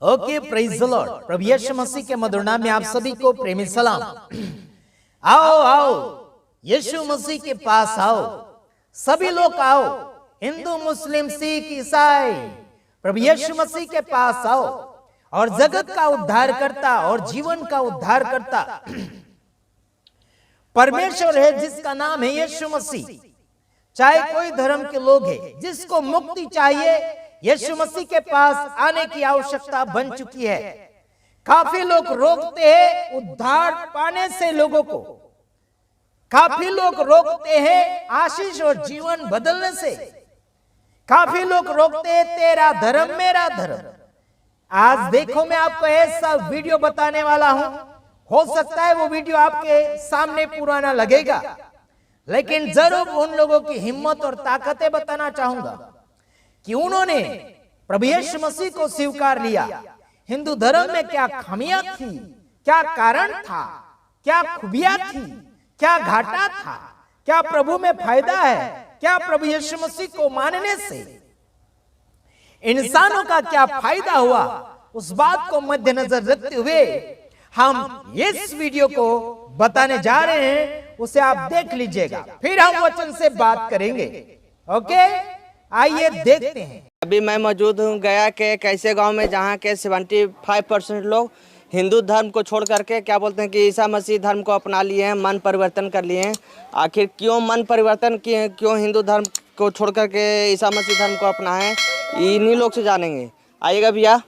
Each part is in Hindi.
Okay, praise the Lord. प्रभु यीशु मसीह के मधुर नाम में आप सभी को प्रेमी सलाम। आओ आओ, यीशु मसीह के पास आओ, सभी लोग आओ, हिंदू मुस्लिम सिख ईसाई, प्रभु यीशु मसीह के पास आओ और जगत का उद्धार करता और जीवन का उद्धार करता परमेश्वर है जिसका नाम है यीशु मसीह। चाहे कोई धर्म के लोग हैं, जिसको मुक्ति चाहिए, यीशु मसीह के पास आने की आवश्यकता बन चुकी है। काफी लोग रोकते हैं उद्धार पाने से लोगों को, काफी लोग रोकते हैं आशीष और जीवन बदलने से, काफी लोग रोकते हैं तेरा धर्म मेरा धर्म। आज देखो, मैं आपको ऐसा वीडियो बताने वाला हूं, हो सकता है वो वीडियो आपके सामने पुराना लगेगा, लेकिन जरूर उन लोगों की हिम्मत और ताकतें बताना चाहूंगा कि उन्होंने प्रभु यीशु मसीह को स्वीकार लिया। हिंदू धर्म में क्या खामियां थी, क्या कारण था, क्या खूबियां थी, क्या घाटा था, क्या प्रभु में फायदा है, क्या प्रभु यीशु मसीह को मानने से इंसानों का क्या फायदा हुआ, उस बात को मद्देनजर रखते हुए हम इस वीडियो को बताने जा रहे हैं। उसे आप देख लीजिएगा, फिर हम वचन से बात करेंगे। ओके, आइए देखते हैं। अभी मैं मौजूद हूँ गया के एक ऐसे गांव में जहाँ के 75% लोग हिंदू धर्म को छोड़ करके क्या बोलते हैं कि ईसा मसीह धर्म को अपना लिए हैं, मन परिवर्तन कर लिए हैं। आखिर क्यों मन परिवर्तन किए हैं, क्यों हिंदू धर्म को छोड़ करके ईसा मसीह धर्म को अपना है, इन्हीं लोग से जानेंगे। आइएगा भैया।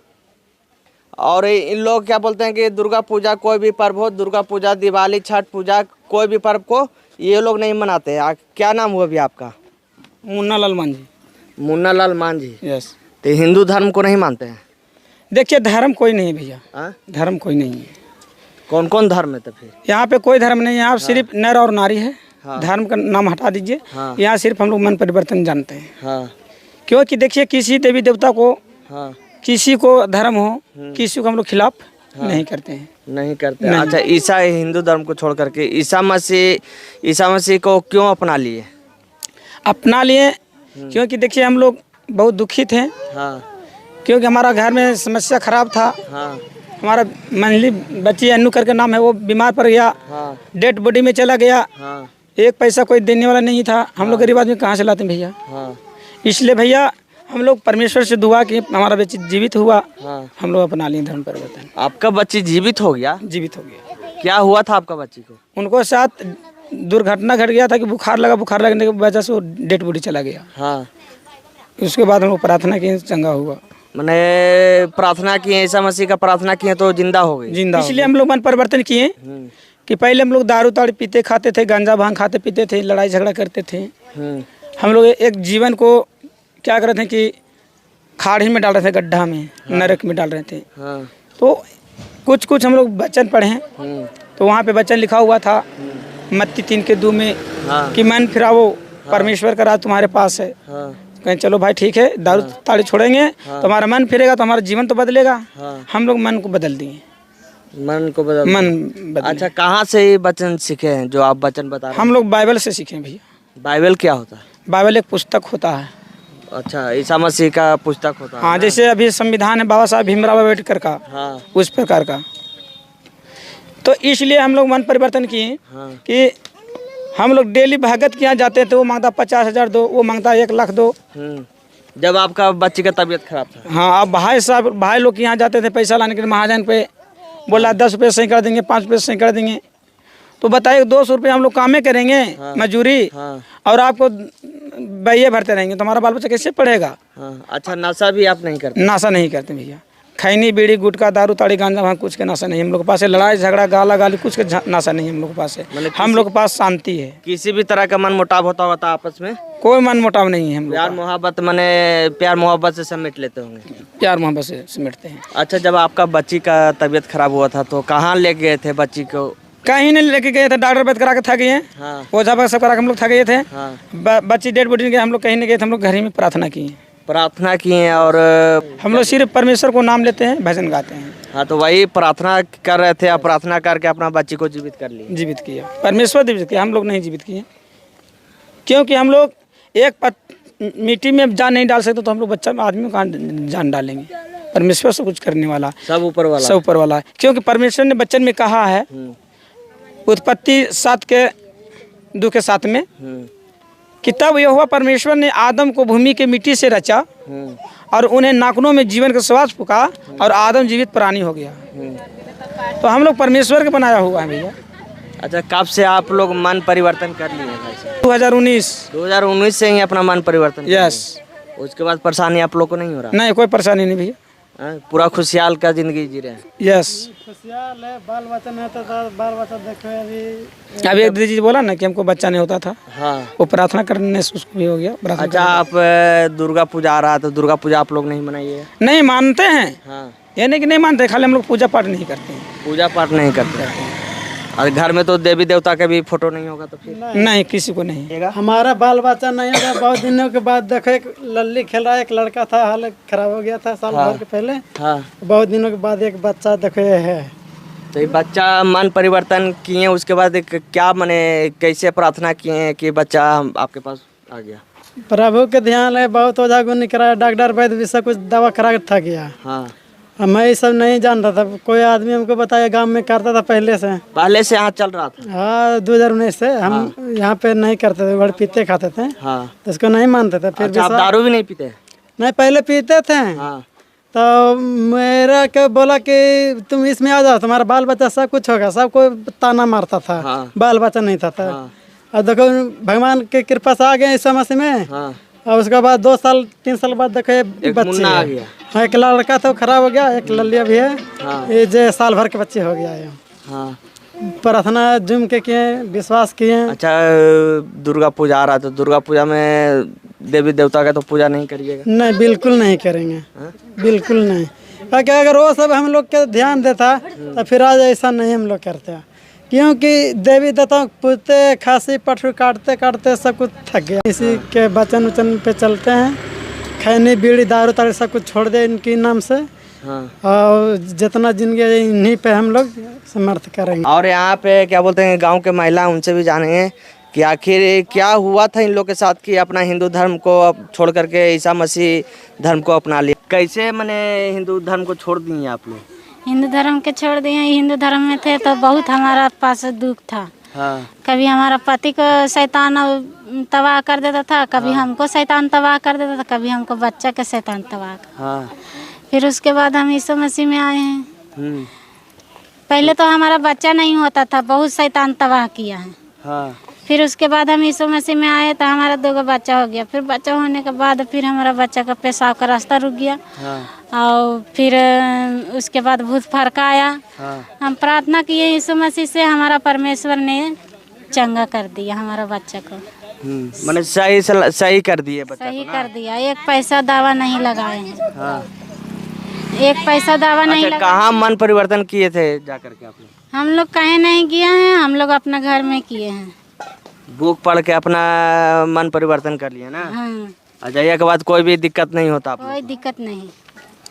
और इन लोग क्या बोलते हैं कि दुर्गा पूजा, कोई भी पर्व हो, दुर्गा पूजा, दिवाली, छठ पूजा, कोई भी पर्व को ये लोग नहीं मनाते। क्या नाम हुआ भैया आपका? मुन्ना लाल मांझी। मुन्ना लाल मांझी। यस। तो हिंदू धर्म को नहीं मानते हैं? देखिए, धर्म कोई नहीं भैया, धर्म कोई नहीं है। कौन कौन धर्म है तो फिर? यहाँ पे कोई धर्म नहीं है, आप सिर्फ नर और नारी है। धर्म का नाम हटा दीजिए। यहाँ सिर्फ हम लोग मन परिवर्तन जानते हैं। क्योंकि देखिए, किसी देवी देवता को, किसी को धर्म हो, किसी को हम लोग खिलाफ नहीं करते हैं। नहीं करते। अच्छा, ईसा हिंदू धर्म को छोड़ करके ईसा मसीह को क्यों अपना लिए? अपना लिए क्योंकि देखिए, हम लोग बहुत दुखित हैं। क्योंकि हमारा घर में समस्या खराब था। हमारा मंझली बच्ची अन्नू करके नाम है, वो बीमार पड़ गया, डेड बॉडी में चला गया। एक पैसा कोई देने वाला नहीं था। हम लोग गरीब आदमी कहाँ से लाते हैं भैया? इसलिए भैया हम लोग परमेश्वर से दुआ कि हमारा बच्ची जीवित हुआ, हम लोग अपना लिए धर्म परिवर्तन। आपका बच्ची जीवित हो गया? जीवित हो गया। क्या हुआ था आपका बच्ची को? उनको साथ दुर्घटना घट गया था कि बुखार लगा, बुखार लगने की वजह से वो डेड बॉडी चला गया। उसके बाद हम लोग प्रार्थना की, चंगा हुआ। मैंने प्रार्थना की, ईसा मसीह का प्रार्थना किए तो जिंदा हो गई। जिंदा। इसलिए हम लोग मन परिवर्तन किए कि पहले हम लोग दारू ताड़ी पीते खाते थे, गांजा भांग खाते पीते थे, लड़ाई झगड़ा करते थे। हम लोग एक जीवन को क्या कर रहे थे कि खाड़ी में डाल रहे थे, गड्ढा में, नरक में डाल रहे थे। तो कुछ हम लोग वचन पढ़े हैं, तो वहाँ पे वचन लिखा हुआ था मत्ती 3:2 में कि मन फिराओ, परमेश्वर का राज तुम्हारे पास है। कहें चलो भाई ठीक है, दारू ताड़ी छोड़ेंगे तो हमारा मन फिरेगा, तो हमारा जीवन तो बदलेगा। हम लोग मन को बदल दिए। मन को बदल। अच्छा, कहाँ से ये वचन सीखे हैं जो आप वचन बता रहे हैं? हम लोग बाइबल से सीखे भैया। बाइबल क्या होता है? बाइबल एक पुस्तक होता है। अच्छा, ईसा मसीह का पुस्तक होता है। हाँ, जैसे अभी संविधान है बाबा साहब भीमराव अम्बेडकर का, उस प्रकार का। तो इसलिए हम लोग मन परिवर्तन किए कि हम लोग डेली भगत के यहाँ जाते थे, वो मांगता 50,000 दो, वो मांगता 1 लाख दो। जब आपका बच्चे का तबीयत खराब था? हाँ, अब भाई लोग के यहाँ जाते थे पैसा लाने के लिए, महाजन पे बोला 10 रुपये सही कर देंगे, 5 रुपये सही कर देंगे। तो बताइए 200 रुपये हम लोग कामें करेंगे, मजदूरी, और आपको बैये भरते रहेंगे, तो हमारा बाल बच्चा कैसे पढ़ेगा? अच्छा, नशा भी आप नहीं करते? नशा नहीं करते भैया। खैनी बीड़ी गुटखा दारू ताड़ी गांजा वहाँ कुछ के नशा नहीं हम लोग के पास है। लड़ाई झगड़ा गाला गाली कुछ के नशा नहीं हम लोग के पास है। हम लोग के पास शांति है। किसी भी तरह का मन मुटाव होता आपस में? कोई मन मुटाव नहीं है हम लोग। प्यार मोहब्बत, मैंने प्यार मोहब्बत से समेट लेते होंगे? प्यार मोहब्बत से समेटते हैं। अच्छा, जब आपका बच्ची का तबीयत खराब हुआ था तो कहाँ ले गए थे बच्ची को? कहीं नहीं लेके गए थे, डॉक्टर बैठ करा के थक गए, ओझा सब करा के हम लोग थक गए थे। बच्ची डेड बॉडी गए, हम लोग कहीं नहीं गए थे, हम लोग घर ही में प्रार्थना किए। प्रार्थना किए और हम लोग सिर्फ परमेश्वर को नाम लेते हैं, भजन गाते हैं। हाँ, तो वही प्रार्थना कर रहे थे, आप प्रार्थना करके अपना बच्ची को जीवित कर लिए? जीवित किया, परमेश्वर जीवित किया, हम लोग नहीं जीवित किए। क्योंकि हम लोग एक मिट्टी में जान नहीं डाल सकते, तो हम लोग बच्चा आदमी कहाँ जान डालेंगे? परमेश्वर सब कुछ करने वाला, सब ऊपर वाला, सब ऊपर वाला है। क्योंकि परमेश्वर ने बच्चन में कहा है उत्पत्ति 7 के 2 के 7 में कि तब यहोवा परमेश्वर ने आदम को भूमि के मिट्टी से रचा और उन्हें नाखूनों में जीवन का श्वास फूका और आदम जीवित प्राणी हो गया। तो हम लोग परमेश्वर के बनाया हुआ है भैया। अच्छा, कब से आप लोग मन परिवर्तन कर लिए हैं भाई साहब? 2019 से ही अपना मन परिवर्तन कर यस। लिए। उसके बाद परेशानी आप लोग को नहीं हो रहा? नहीं, कोई परेशानी नहीं भैया। हाँ, पूरा खुशहाल का जिंदगी जी रहे हैं। यस। खुशहाल है, बाल बच्चा नहीं होता था, बाल बच्चा देखो अभी एक दीदी बोला ना कि हमको बच्चा नहीं होता था, हाँ, वो प्रार्थना करने से उसको भी हो गया। अच्छा, आप दुर्गा पूजा आ रहा तो दुर्गा पूजा आप लोग नहीं मनाइए? नहीं मानते हैं, हाँ, ये नहीं कि नहीं मानते, खाली हम लोग पूजा पाठ नहीं करते हैं। पूजा पाठ नहीं करते। और घर में तो देवी देवता का भी फोटो नहीं होगा तो फिर? नहीं, किसी को नहीं। हमारा बाल बच्चा नहीं होगा। बहुत दिनों के बाद देखो एक लल्ली खेल रहा है, एक लड़का था, हालत खराब हो गया था साल भर के पहले। हाँ, बहुत दिनों के बाद एक बच्चा देखो ये है। तो ये बच्चा मन परिवर्तन किए, उसके बाद क्या मने कैसे प्रार्थना किए कि बच्चा आपके पास आ गया? प्रभु के ध्यान है, बहुत ओझा गुनी कराया, डॉक्टर वैद्य भी सब कुछ दवा करा के थक गया। हाँ, मैं ये सब नहीं जानता था, कोई आदमी हमको बताया, गांव में करता था पहले से। यहाँ चल रहा था? हाँ, 2019 से हम यहाँ पे नहीं करते थे, बड़े पीते खाते थे, हाँ, तो इसको नहीं मानते थे। फिर अच्छा, आप दारू भी नहीं पीते? नहीं, पहले पीते थे। हाँ, तो मेरा क्या बोला कि तुम इसमें आ जाओ, तुम्हारा बाल बच्चा सब कुछ होगा। सब कोई ताना मारता था, हाँ, बाल बच्चा नहीं था। हाँ, और देखो भगवान की कृपा से आ गए इस समस्या में। हाँ, और उसके बाद 2 साल 3 साल बाद देखो ये बच्चे मुन्ना आ गया। हाँ, एक लड़का था, खराब हो गया, एक ललिया भी है। हाँ, ये जो साल भर के बच्चे हो गया है। हाँ। प्रार्थना जुम के किए, विश्वास किए। अच्छा, दुर्गा पूजा आ रहा तो दुर्गा पूजा में देवी देवता का तो पूजा नहीं करिएगा? नहीं, बिल्कुल नहीं करेंगे, बिल्कुल नहीं। क्योंकि अगर वो सब हम लोग के ध्यान देता तो फिर आज ऐसा नहीं हम लोग करते। क्योंकि देवी देवता पूजते, खांसी पठरू काटते काटते सब कुछ थक गया। इसी के वचन उचन पे चलते हैं, खैनी बीड़ी दारू तारू सब कुछ छोड़ दे इनके नाम से। हाँ। और जितना जिंदगी है इन्हीं पे हम लोग समर्थ करेंगे। और यहाँ पे क्या बोलते हैं गांव के महिला, उनसे भी जानेंगे कि आखिर क्या हुआ था इन लोग के साथ कि अपना हिंदू धर्म को अब छोड़ करके ईसा मसीह धर्म को अपना लिया। कैसे मैंने हिंदू धर्म को छोड़ दिए आप लोग? हिंदू धर्म के छोड़ दिए। हिंदू धर्म में थे तो बहुत हमारा पास दुख था। हाँ, कभी हमारा पति को शैतान तबाह कर देता था, कभी हमको शैतान तबाह कर देता था, कभी हमको बच्चा के शैतान तबाह कर। हाँ, फिर उसके बाद हम यीशु मसीह में आए हैं। पहले तो हमारा बच्चा नहीं होता था, बहुत शैतान तबाह किया है। हाँ, फिर उसके बाद हम यीशु मसीह में आए तो हमारा 2 बच्चा हो गया। फिर बच्चा होने के बाद फिर हमारा बच्चा का पेशाब का रास्ता रुक गया। हाँ, और फिर उसके बाद भूत फरका आया। हाँ, हम प्रार्थना किए यीशु मसीह से, हमारा परमेश्वर ने चंगा कर दिया हमारा बच्चा को। मैंने सही कर दिए बच्चा सही को ना? कर दिया। एक पैसा दावा नहीं लगाए हैं। हाँ। एक पैसा दावा नहीं अच्छा, लगा। कहाँ मन परिवर्तन किए थे जाकर के आप लोग? हम लोग कहीं नहीं किए हैं, हम लोग अपना घर में किए हैं। बुक पढ़ के अपना मन परिवर्तन कर लिए ना? हाँ, और जाइए के बाद कोई भी दिक्कत नहीं होता आप लोग कोई को? दिक्कत नहीं।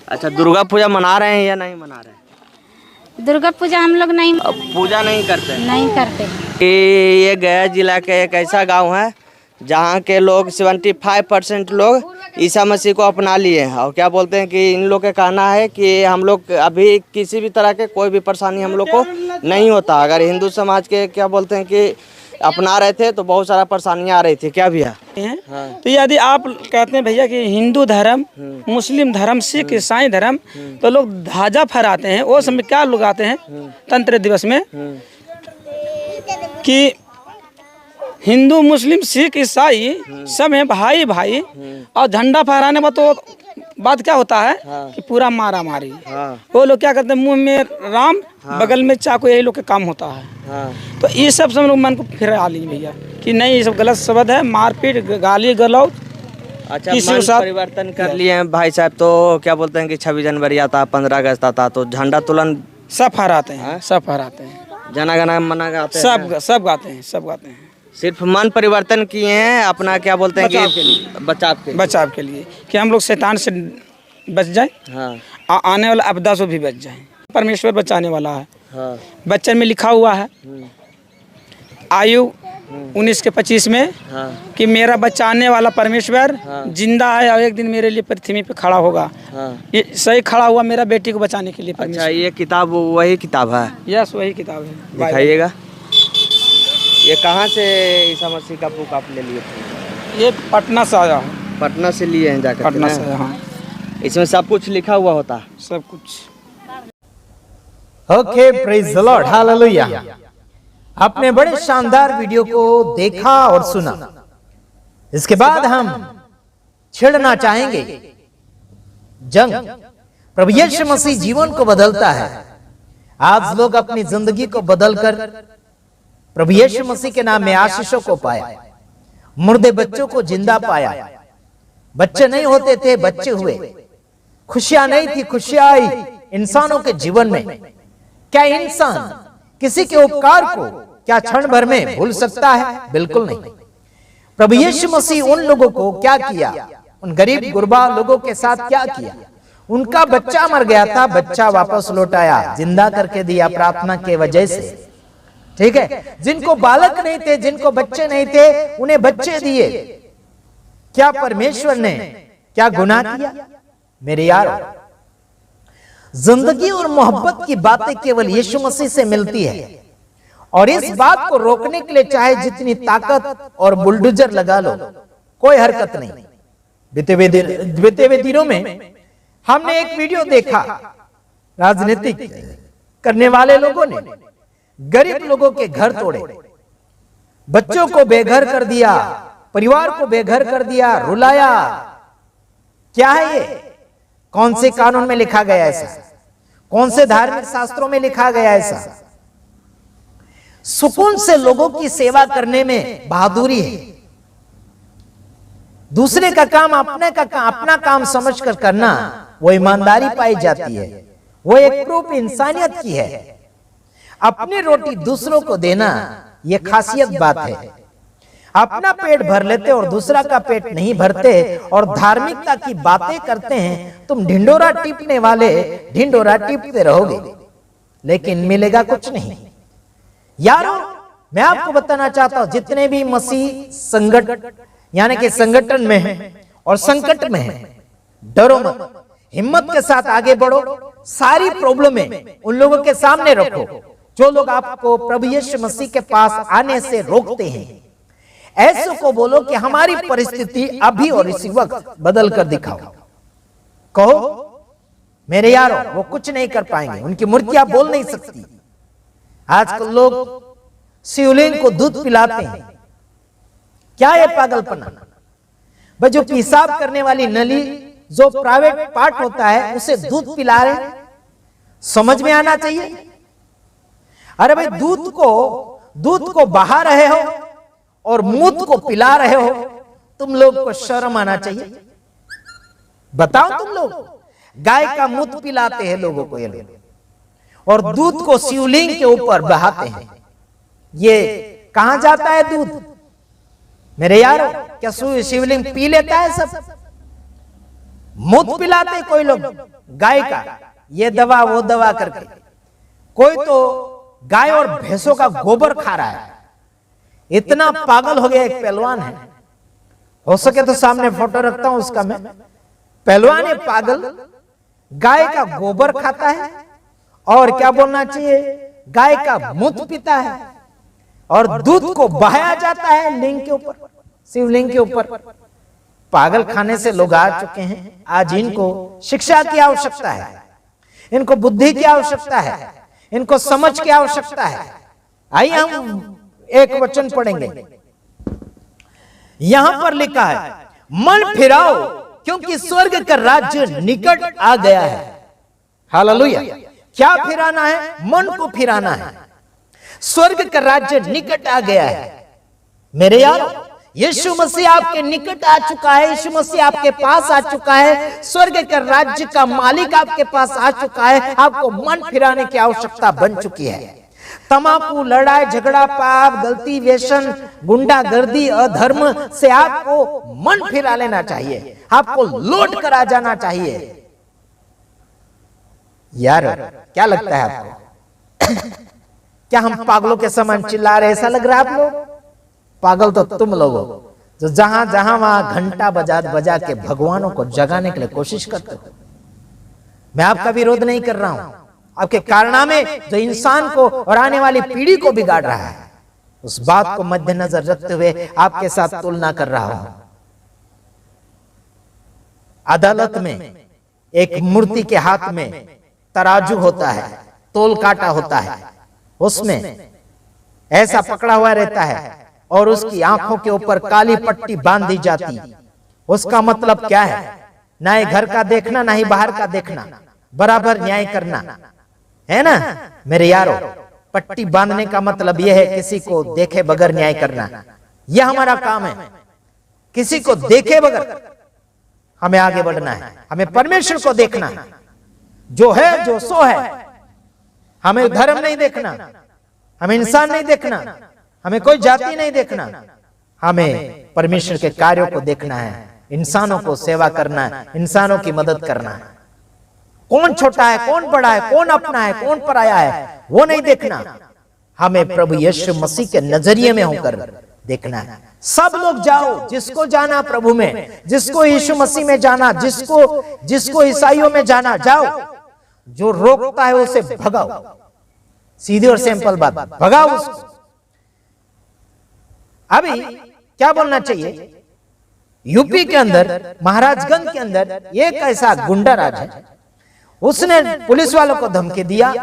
अच्छा, दुर्गा पूजा मना रहे हैं या नहीं मना रहे हैं? दुर्गा पूजा हम लोग नहीं अब पूजा नहीं करते? नहीं करते। ये गया जिला का एक ऐसा गांव है जहां के लोग 75% लोग ईसा मसीह को अपना लिए हैं। और क्या बोलते हैं कि इन लोग का कहना है कि हम लोग अभी किसी भी तरह के कोई भी परेशानी हम लोग को नहीं होता। अगर हिंदू समाज के क्या बोलते हैं कि अपना रहे थे तो बहुत सारा परेशानियां आ रही थी। क्या भैया? हाँ। तो यदि आप कहते हैं भैया कि हिंदू धर्म, मुस्लिम धर्म, सिख, ईसाई धर्म, तो लोग ध्वजा फहराते हैं। वो समय क्या लोग आते हैं तंत्र दिवस में कि हिंदू मुस्लिम सिख ईसाई सब हैं भाई भाई, और झंडा फहराने में तो बात क्या होता है कि पूरा मारा मारी। वो लोग क्या करते हैं, मुंह में राम, बगल में चाकू, यही लोग का काम होता है। तो ये सब हम लोग मन को फिरा ली भैया कि नहीं, ये सब गलत शब्द है, मारपीट, गाली गलौज। अच्छा, मन परिवर्तन कर लिए हैं भाई साहब। तो क्या बोलते हैं कि 26 जनवरी आता, 15 अगस्त आता, तो झंडा तोलन सब फहराते हैं, सब फहराते हैं, जना गना मना गाते हैं, सब गाते हैं, सब गाते हैं। सिर्फ मन परिवर्तन किए हैं अपना, क्या बोलते हैं कि बचाव के लिए कि हम लोग शैतान से बच जाए। हाँ। आने वाला आपदा से भी बच जाए। परमेश्वर बचाने वाला है। हाँ। बच्चन में लिखा हुआ है आयु 19 के 25 में हाँ कि मेरा बच्चा आने वाला परमेश्वर जिंदा है और एक दिन मेरे लिए पृथ्वी पे खड़ा होगा। हाँ। ये सही खड़ा हुआ मेरा बेटी को बचाने के लिए अच्छा, परमेश्वर। ये किताब वही किताब है, यस वही किताब है। दिखाइएगा। ये कहाँ से ईसा मसीह का बुक आप ले लिए थे? ये पटना से आया हूँ। पटना से लिए हैं जाकर? पटना से, हाँ। इसमें सब कुछ लिखा हुआ होता? सब कुछ। Okay, praise the Lord, hallelujah. आपने बड़े शानदार वीडियो को देखा और सुना। इसके बाद हम छेड़ना चाहेंगे जंग। प्रभु यीशु मसीह जीवन को बदलता है। आज लोग अपनी जिंदगी को बदलकर प्रभु यीशु मसीह के नाम में आशीषों को पाया, मुर्दे बच्चों को जिंदा पाया। बच्चे नहीं होते थे, बच्चे हुए। खुशियां नहीं थी, खुशियां आई इंसानों के जीवन में। क्या इंसान किसी के उपकार को क्या क्षण भर में भूल सकता है? बिल्कुल नहीं। प्रभु यीशु मसीह उन लोगों को क्या किया, उन गरीब गुरबा लोगों के साथ क्या किया। उनका बच्चा मर गया था, बच्चा वापस लौटाया, जिंदा करके दिया प्रार्थना के वजह से। ठीक है, जिनको बालक नहीं थे, जिनको बच्चे नहीं थे, उन्हें बच्चे दिए। क्या परमेश्वर ने क्या गुनाह किया? मेरे यार, जिंदगी और मोहब्बत की बातें केवल यीशु मसीह से मिलती है। और इस बात को रोकने के लिए चाहे जितनी ताकत और बुलडोजर लगा लो, कोई हरकत नहीं। बीते हुए दिनों में हमने एक वीडियो देखा, राजनीतिक करने वाले लोगों ने गरीब लोगों के घर तोड़े, बच्चों को बेघर कर दिया, परिवार को बेघर कर दिया, रुलाया। क्या है ये? कौन से कानून में लिखा गया ऐसा? कौन से धार्मिक शास्त्रों में लिखा गया ऐसा? सुकून से लोगों की सेवा करने में बहादुरी है। दूसरे का काम अपना काम समझकर करना, वो ईमानदारी पाई जाती है। वो एक प्रूफ इंसानियत की है। अपनी रोटी दूसरों को देना, यह खासियत बात है। अपना पेट भर लेते और दूसरा का पेट नहीं भरते और धार्मिकता की बातें करते हैं। तुम ढिंडोरा टीपने वाले ढिंडोरा टीपते रहोगे, लेकिन मिलेगा कुछ नहीं। यारो, मैं आपको बताना चाहता हूं, जितने भी मसीह संगठन यानी कि संगठन में है और संकट में है, डरो मत, हिम्मत के साथ आगे बढ़ो। सारी प्रॉब्लमें उन लोगों के सामने रखो जो लोग आपको प्रभु यीशु मसीह के पास आने से रोकते हैं। ऐसे को बोलो कि हमारी परिस्थिति अभी और इसी वक्त बदल कर दिखाओ। कहो, मेरे यारों, वो कुछ नहीं कर पाएंगे, उनकी मूर्तियां बोल नहीं सकती। आजकल लोग शिवलिंग को दूध पिलाते हैं। क्या है पागलपना? भाई, जो पेशाब करने वाली नली, जो प्राइवेट पार्ट होता है, उसे दूध पिला रहे। समझ में आना चाहिए। अरे भाई, दूध को बहा रहे हो और मूत को पिला रहे हो, तुम लोग को शर्म आना चाहिए। बताओ, तुम लोग गाय का मूत पिलाते हैं लोगों को ये लोग, और दूध को शिवलिंग के ऊपर बहाते हैं। ये कहां जाता है दूध? मेरे यारो, क्या शिवलिंग पी लेता है सब? मूत पिलाते कोई लोग गाय का, ये दवा वो दवा करके। कोई तो गाय और भैंसों का गोबर खा रहा है। इतना पागल हो गया। एक पहलवान है, हो सके तो सामने फोटो रखता हूं उसका मैं। पहलवान है पागल, गाय का गोबर खाता है और क्या बोलना चाहिए, गाय का मूत पीता है और दूध को बहाया जाता है लिंग के ऊपर, शिवलिंग के ऊपर। पागल खाने से लोग आ चुके हैं। आज इनको शिक्षा की आवश्यकता है, इनको बुद्धि की आवश्यकता है, इनको समझ की आवश्यकता है। आइए हम एक वचन पढ़ेंगे। यहां पर लिखा है, मन फिराओ क्योंकि स्वर्ग का राज्य निकट आ गया है। हालेलुया। क्या फिराना है? मन को फिराना है। स्वर्ग का राज्य निकट आ गया है। मेरे यार, यीशु मसीह आपके निकट आ चुका है। यीशु मसीह आपके पास आ चुका है। स्वर्ग के राज्य का मालिक आपके पास आ चुका है। आपको मन फिराने की आवश्यकता बन चुकी है। तमाकू, लड़ाई झगड़ा, पाप, गलती, व्यसन, गुंडागर्दी, अधर्म से आपको मन फिरा लेना चाहिए। आपको लौट कर आ जाना चाहिए। यार, क्या लगता है आपको? क्या हम पागलों के समान चिल्ला रहे, ऐसा लग रहा है आप लोग? पागल तो तुम लोग हो जो जहां जहां वहां घंटा बजा बजा के भगवानों को जगाने के लिए कोशिश करते हो। मैं आपका विरोध नहीं कर रहा हूं, आपके कारनामे जो इंसान को और आने वाली पीढ़ी को बिगाड़ रहा है उस बात को मद्देनजर रखते हुए आपके साथ तुलना कर रहा हूं। अदालत में एक मूर्ति के हाथ में तराजू होता है, तोल काटा होता है, उसमें ऐसा पकड़ा हुआ रहता है और उसकी आंखों के ऊपर काली पट्टी बांध दी जाती। उसका मतलब क्या है? ना ही घर का देखना ना ही बाहर का देखना, बराबर न्याय करना, है ना मेरे यारों। पट्टी बांधने का मतलब यह है किसी को देखे बगैर न्याय करना। यह हमारा काम है, किसी को देखे बगैर हमें आगे बढ़ना है। हमें परमेश्वर को देखना है, जो है जो सो है। हमें धर्म नहीं देखना, हमें इंसान नहीं देखना, हमें कोई जाति नहीं देखना, हमें परमेश्वर के कार्यों को देखना है, इंसानों को सेवा करना है, इंसानों की मदद करना है। कौन छोटा है, कौन बड़ा है, कौन अपना है, कौन पराया है, वो नहीं देखना। हमें प्रभु यीशु मसीह के नजरिए में होकर देखना है। सब लोग जाओ, जिसको जाना प्रभु में, जिसको यीशु मसीह में जाना, जिसको ईसाइयों में जाना, जाओ। जो रोकता है उसे भगाओ। सीधी और सिंपल बात, भगाओ उसको। अभी क्या बोलना चाहिए, यूपी के अंदर महाराजगंज के अंदर एक ऐसा गुंडा राज है, उसने पुलिस वालों को धमकी दिया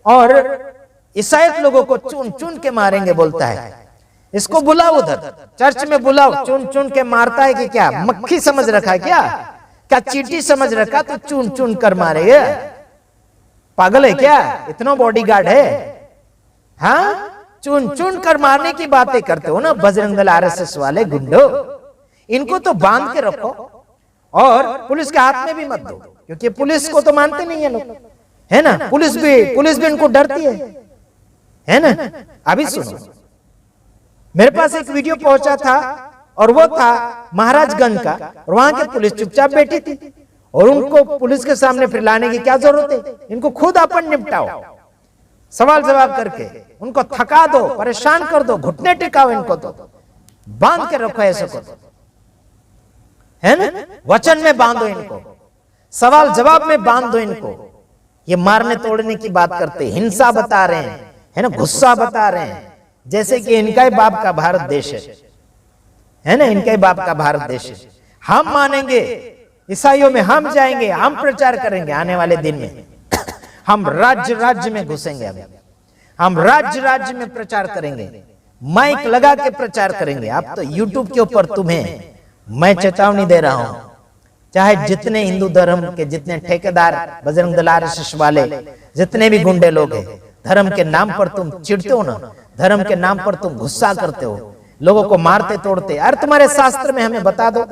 और ईसाई लोगों को चुन चुन के मारेंगे बोलता है। इसको बुलाओ, उधर चर्च में बुलाओ। चुन चुन के मारता है कि क्या मक्खी समझ रखा है, क्या चींटी समझ रखा तो चुन चुन कर मारेगा? पागल है क्या? इतना बॉडीगार्ड है? हाँ, चुन चुन कर मारने की बातें करते हो ना बजरंग दल आरएसएस वाले गुंडो। इनको तो बांध के रखो और पुलिस के हाथ में भी मत दो, क्योंकि पुलिस को तो मानते नहीं है लोग, है ना। पुलिस भी इनको डरती है ना। अभी सुनो, मेरे पास एक वीडियो पहुंचा था और वो था महाराजगंज का, और वहां की पुलिस चुपचाप बैठी थी और उनको पुलिस के सामने फिर लाने की क्या जरूरत है? इनको खुद अपन निपटाओ, सवाल जवाब करके उनको थका दो, परेशान कर दो, घुटने टिकाओ इनको, तो बांध के रखो ऐसे को, है ना। वचन में बांधो इनको, सवाल जवाब में बांध दो इनको। ये मारने तोड़ने की बात करते, हिंसा बता रहे हैं, है ना, गुस्सा बता रहे हैं, जैसे कि इनका ही बाप का भारत देश है ना, इनका ही बाप का भारत देश है। हम मानेंगे, ईसाइयों में हम जाएंगे, हम प्रचार करेंगे। आने वाले दिन में हम राज्य में घुसेंगे, हम राज्य में प्रचार करेंगे, माइक लगा के प्रचार करेंगे। अब तो यूट्यूब के ऊपर तुम्हें मैं चेतावनी दे रहा हूं, चाहे जितने हिंदू धर्म के जितने ठेकेदार, बजरंग दल आरएसएस वाले, जितने भी गुंडे लोग हैं, धर्म के नाम पर तुम चिढ़ते हो ना, धर्म के नाम पर तुम गुस्सा करते हो, लोगों को मारते तोड़ते। अरे तुम्हारे शास्त्र में हमें बता दो,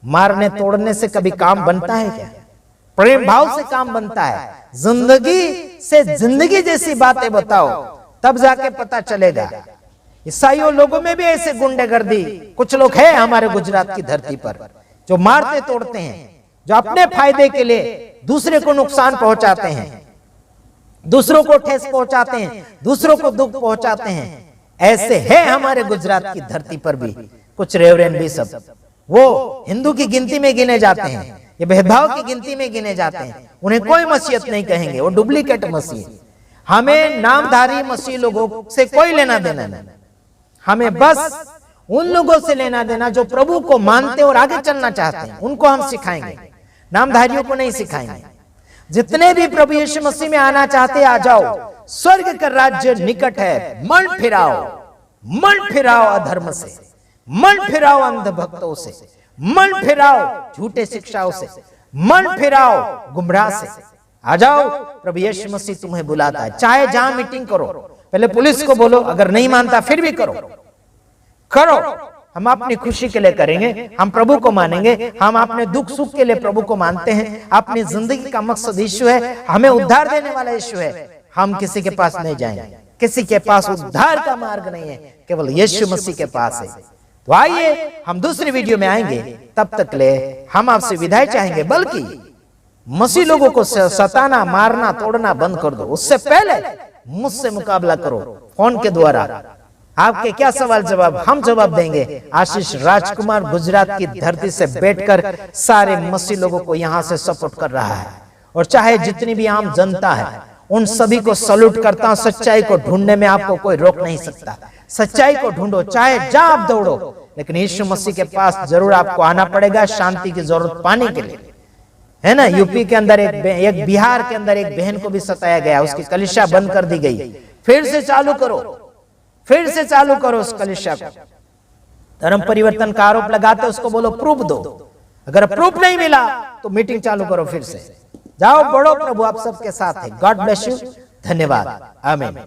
मारने तोड़ने से कभी काम बनता है क्या? प्रेम भाव से काम बनता है। जिंदगी से जिंदगी जैसी बातें बताओ, तब जाके पता चलेगा। ईसाइयों लोगों में भी ऐसे गुंडेगर्दी कुछ लोग हैं हमारे गुजरात की धरती पर, जो मारते तोड़ते हैं, जो अपने फायदे के लिए दूसरे को नुकसान पहुंचाते हैं, दूसरों को ठेस पहुंचाते हैं, दूसरों को दुख पहुंचाते हैं। ऐसे है हमारे गुजरात की धरती पर भी कुछ रेवरेंड भी सब। वो हिंदू की गिनती में गिने जाते हैं, ये भेदभाव की गिनती में गिने जाते हैं। उन्हें कोई मसीहत नहीं कहेंगे, वो डुप्लीकेट मसीह। हमें नामधारी मसीह लोगों से कोई लेना देना नहीं, हमें बस उन लोगों से लेना देना जो प्रभु को मानते और आगे चलना चाहते हैं, उनको हम सिखाएंगे, नामधारियों को नहीं सिखाएंगे। जितने भी प्रभु यीशु मसीह में आना चाहते आ जाओ, स्वर्ग का राज्य निकट है। मन फिराओ अधर्म से, मन फिराओ अंधभक्तों से, मन फिराओ झूठे शिक्षाओं से, मन फिराओ गुमराह से। आ जाओ, प्रभु यीशु मसीह तुम्हें बुलाता है। चाहे जहां मीटिंग करो, पहले पुलिस को बोलो, अगर नहीं मानता फिर भी करो। हम अपनी खुशी के लिए करेंगे, हम प्रभु को मानेंगे, हम अपने दुख सुख के लिए प्रभु को मानते हैं। अपनी जिंदगी का मकसद यीशु है, हमें उद्धार देने वाला यीशु है। हम किसी के पास नहीं जाएंगे, किसी के पास उद्धार का मार्ग नहीं है, केवल यीशु मसीह के पास है। तो आइए हम दूसरी वीडियो में आएंगे, तब तक ले हम आपसे विदाई चाहेंगे। बल्कि मसीह लोगों को सताना, मारना, तोड़ना बंद कर दो। उससे पहले मुझसे मुकाबला करो फोन के द्वारा, आपके क्या सवाल जवाब हम जवाब देंगे। आशीष राजकुमार गुजरात की धरती से बैठकर सारे मसीह लोगों को यहाँ से सपोर्ट कर रहा है, और चाहे जितनी भी आम जनता है उन सभी को सल्यूट करता हूं। सच्चाई को ढूंढने में आपको कोई रोक नहीं सकता। सच्चाई को ढूंढो, चाहे जहां आप दौड़ो, लेकिन यीशु मसीह के पास जरूर आपको आना पड़ेगा शांति की जरूरत पाने के लिए, है ना। यूपी के अंदर एक बिहार के अंदर एक बहन को भी सताया गया, उसकी कलिशा बंद कर दी गई। फिर से चालू करो, फिर से चालू करो उस कलिशा को। धर्म परिवर्तन का आरोप लगाते उसको बोलो प्रूफ दो, अगर प्रूफ नहीं मिला तो मीटिंग चालू करो, फिर से जाओ बढ़ो, प्रभु आप सबके साथ है। गॉड ब्लेस यू, धन्यवाद, आमीन।